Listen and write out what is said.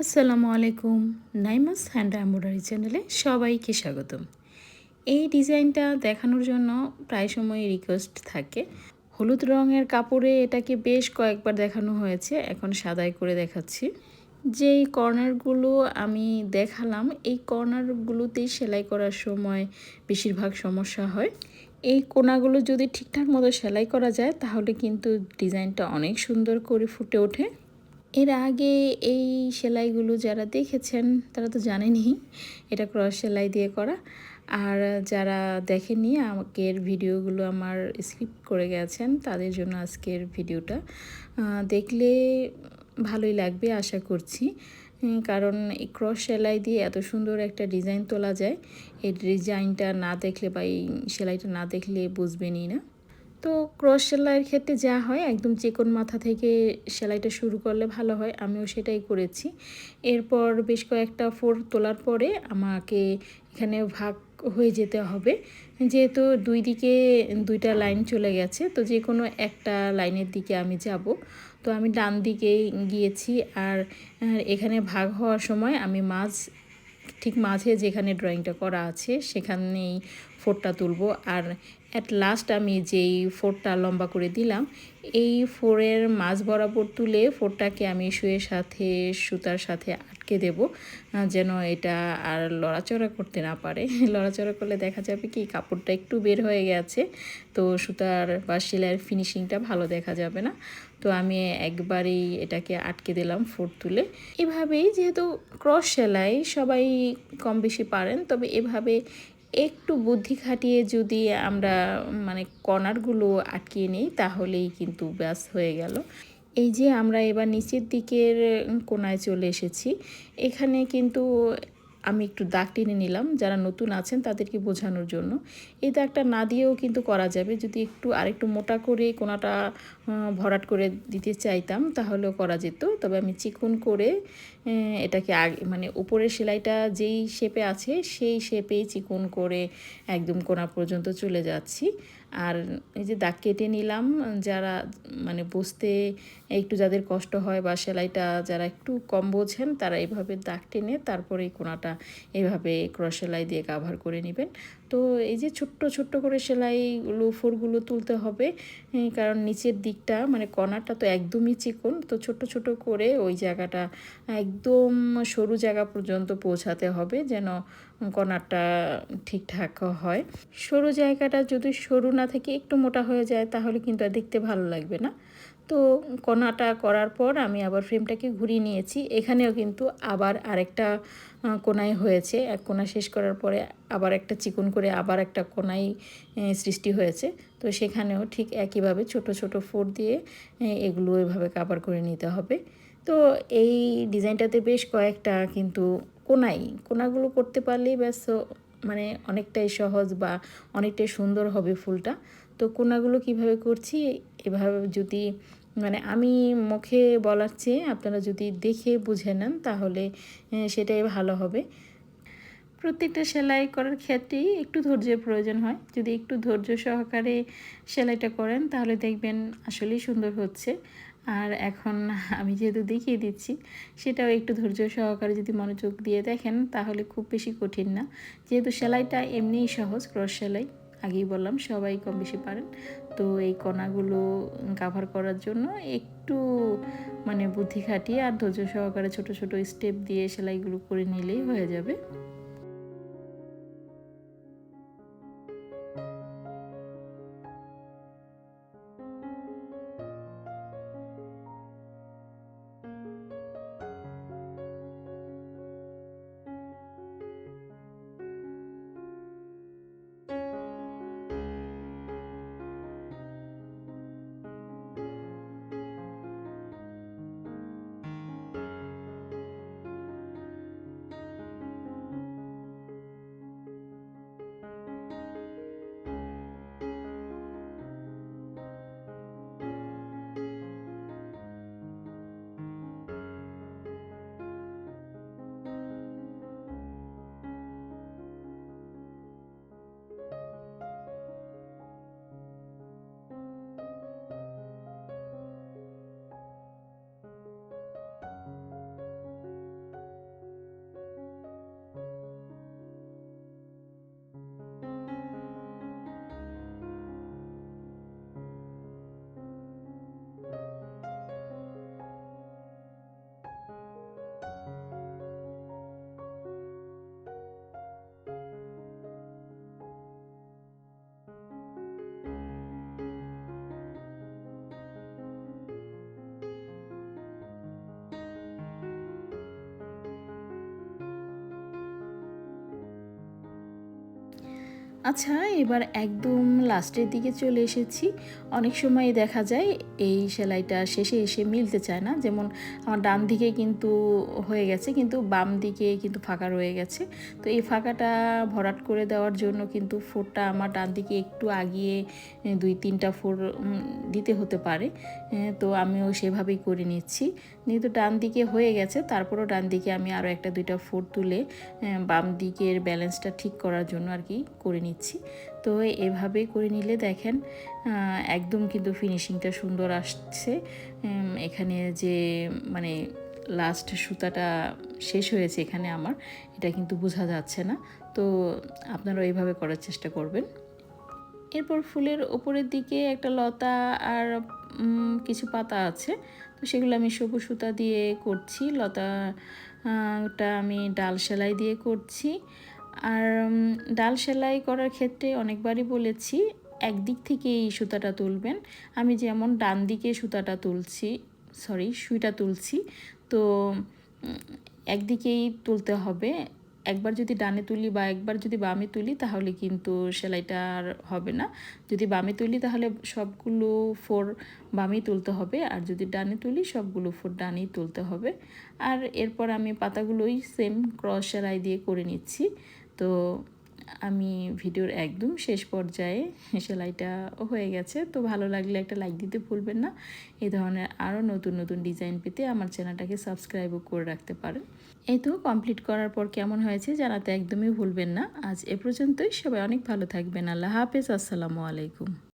আসসালামু আলাইকুম। নাইমাস hand embroidery চ্যানেলে সবাইকে স্বাগতম। এই ডিজাইনটা দেখানোর জন্য প্রায় সময় রিকোয়েস্ট থাকে। হলুদ রঙের কাপড়ে এটাকে বেশ কয়েকবার দেখানো হয়েছে, এখন সাদায় করে দেখাচ্ছি। যেই কর্নারগুলো আমি দেখালাম, এই কর্নারগুলোতেই সেলাই করার সময় বেশিরভাগ সমস্যা হয়। এই কোণাগুলো যদি ঠিকঠাক মতো সেলাই করা যায় তাহলে কিন্তু ডিজাইনটা অনেক সুন্দর করে ফুটে ওঠে। এর আগে এই সেলাইগুলো যারা দেখেছেন তারা তো জানেনই এটা ক্রস সেলাই দিয়ে করা। আর যারা দেখেননি, আমাকের ভিডিওগুলো আমার স্কিপ করে গেছেন, তাদের জন্য আজকের ভিডিওটা দেখলে ভালোই লাগবে আশা করছি। কারণ এই ক্রস সেলাই দিয়ে এত সুন্দর একটা ডিজাইন তোলা যায়, এই ডিজাইনটা না দেখলে বা এই সেলাইটা না দেখলে বুঝবেনই না। তো ক্রস সেলাইয়ের ক্ষেত্রে যা হয়, একদম চিকন মাথা থেকে সেলাইটা শুরু করলে ভালো হয়, আমিও সেটাই করেছি। এরপর বেশ কয়েকটা ফোর তোলার পরে আমাকে এখানে ভাগ হয়ে যেতে হবে, যেহেতু দুই দিকে দুইটা লাইন চলে গেছে, তো যে কোনো একটা লাইনের দিকে আমি যাব। তো আমি ডান দিকে গিয়েছি, আর এখানে ভাগ হওয়ার সময় আমি ঠিক মাঝে যেখানে ড্রয়িংটা করা আছে সেখানেই ফোরটা তুলব। আর অ্যাট লাস্ট আমি যেই ফোরটা লম্বা করে দিলাম, এই ফোরের মাঝ বরাবর তুলে ফোরটাকে আমি সুইয়ের সাথে সুতার সাথে আটকে দেব, যেন এটা আর লড়াচড়া করতে না পারে। লড়াচড়া করলে দেখা যাবে কি কাপড়টা একটু বের হয়ে গেছে, তো সুতার বা সেলাইয়ের ফিনিশিংটা ভালো দেখা যাবে না। তো আমি একবারেই এটাকে আটকে দিলাম ফোর তুলে। এভাবেই, যেহেতু ক্রস সেলাই সবাই কম বেশি পারেন, তবে এভাবে একটু বুদ্ধি খাটিয়ে যদি আমরা কর্নারগুলো আটকিয়ে নিই তাহলেই কিন্তু ব্যাস হয়ে গেল। এই যে আমরা এবার নিচের দিকের কোণায় চলে এসেছি, এখানে কিন্তু আমি একটু দাগ টেনে নিলাম যারা নতুন আছেন তাদেরকে বোঝানোর জন্য। এই দাগটা না দিয়েও কিন্তু করা যাবে, যদি আরেকটু মোটা করে কোণাটা ভরাট করে দিতে চাইতাম তাহলেও করা যেত, তবে আমি চিকন করে এটাকে আগে উপরের সেলাইটা যেই শেপে আছে সেই শেপেই চিকন করে একদম কোণা পর্যন্ত চলে যাচ্ছি। আর এই যে দাগ কেটে নিলাম, যারা বুঝতে একটু যাদের কষ্ট হয় বা সেলাইটা যারা একটু কম বোঝেন তারা এইভাবে দাগ টেনে তারপরে এই কোণাটা এইভাবে ক্রস সেলাই দিয়ে কাভার করে নেবেন। তো এই যে ছোট্ট ছোট্ট করে সেলাইগুলো ফোরগুলো তুলতে হবে, কারণ নিচের দিকটা কর্নারটা তো একদমই চিকন, তো ছোট ছোট করে ওই জায়গাটা একদম সরু জায়গা পর্যন্ত পৌঁছাতে হবে যেন কর্নারটা ঠিকঠাক হয়। সরু জায়গাটা যদি সরু না থেকে একটু মোটা হয়ে যায় তাহলে কিন্তু আর দেখতে ভালো লাগবে না। তো কোণাটা করার পর আমি আবার ফ্রেমটাকে ঘুরিয়ে নিয়েছি, এখানেও কিন্তু আবার আরেকটা কোণায় হয়েছে। এক কোণা শেষ করার পরে আবার একটা চিকন করে আবার একটা কোণায় সৃষ্টি হয়েছে, তো সেখানেও ঠিক একইভাবে ছোট ছোট ফোর দিয়ে এগুলো এভাবে কাভার করে নিতে হবে। তো এই ডিজাইনটাতে বেশ কয়েকটা কিন্তু কোণাগুলো করতে পারলেই ব্যাস অনেকটাই সহজ বা অনেকটাই সুন্দর হবে ফুলটা। তো কোণাগুলো কিভাবে করছি, এভাবে যদি আমি মুখে বলার চেয়ে আপনারা যদি দেখে বুঝে নেন তাহলে সেটাই ভালো হবে। প্রত্যেকটা সেলাই করার ক্ষেত্রেই একটু ধৈর্যের প্রয়োজন হয়, যদি একটু ধৈর্য সহকারে সেলাইটা করেন তাহলে দেখবেন আসলেই সুন্দর হচ্ছে। আর এখন আমি যেহেতু দেখিয়ে দিচ্ছি, সেটাও একটু ধৈর্য সহকারে যদি মনোযোগ দিয়ে দেখেন তাহলে খুব বেশি কঠিন না, যেহেতু সেলাইটা এমনিই সহজ, ক্রস সেলাই আগেই বললাম সবাই কম বেশি পারেন। তো এই কণাগুলো কাভার করার জন্য একটু বুদ্ধি খাটিয়ে আর ধৈর্য সহকারে ছোট ছোট স্টেপ দিয়ে সেলাইগুলো করে নিলেই হয়ে যাবে। আচ্ছা, এবার একদম লাস্টের দিকে চলে এসেছি। অনেক সময় দেখা যায় এই সেলাইটা শেষে এসে মিলতে চায় না। যেমন আমার ডান দিকে কিন্তু হয়ে গেছে, কিন্তু বাম দিকে কিন্তু ফাঁকা রয়ে গেছে। তো এই ফাঁকাটা ভরাট করে দেওয়ার জন্য কিন্তু ফোরটা আমার ডান দিকে একটু আগিয়ে 2-3টা ফোর দিতে হতে পারে। তো আমিও সেভাবেই করে নিচ্ছি। যেহেতু ডান দিকে হয়ে গেছে, তারপরও ডান দিকে আমি আরও 1-2টা ফোর তুলে বাম দিকের ব্যালেন্সটা ঠিক করার জন্য আর কি করে নিচ্ছি। তো এভাবেই করে নিলে দেখেন একদম কিন্তু ফিনিশিংটা সুন্দর আসছে। এখানে যে মানে লাস্ট সুতাটা শেষ হয়েছে এখানে আমার, এটা কিন্তু বোঝা যাচ্ছে না। তো আপনারা এইভাবে করার চেষ্টা করবেন। এরপর ফুলের ওপরের দিকে একটা লতা আর কিছু পাতা আছে, তো সেগুলো আমি সবুজ সুতা দিয়ে করছি। লতাটা আমি ডাল সেলাই দিয়ে করছি। আর ডাল সেলাই করার ক্ষেত্রে অনেকবারই বলেছি একদিক থেকেই সুতাটা তুলবেন। আমি যেমন ডান দিকে সুইটা তুলছি, তো একদিকেই তুলতে হবে। একবার যদি ডানে তুলি বা একবার যদি বামে তুলি তাহলে কিন্তু সেলাইটা আর হবে না। যদি বামে তুলি তাহলে সবগুলো ফোর বামেই তুলতে হবে, আর যদি ডানে তুলি সবগুলো ফোর ডানেই তুলতে হবে। আর এরপর আমি পাতাগুলোই সেম ক্রস সেলাই দিয়ে করে নিচ্ছি। তো আমি ভিডিওর একদম শেষ পর্যায়ে সেলাইটা হয়ে গেছে। তো ভালো লাগলে একটা লাইক দিতে ভুলবেন না। এই ধরনের আরও নতুন নতুন ডিজাইন পেতে আমার চ্যানেলটাকে সাবস্ক্রাইবও করে রাখতে পারেন। এই তো কমপ্লিট করার পর কেমন হয়েছে জানাতে একদমই ভুলবেন না। আজ এ পর্যন্তই। সবাই অনেক ভালো থাকবেন। আল্লাহ হাফেজ। আসসালামু আলাইকুম।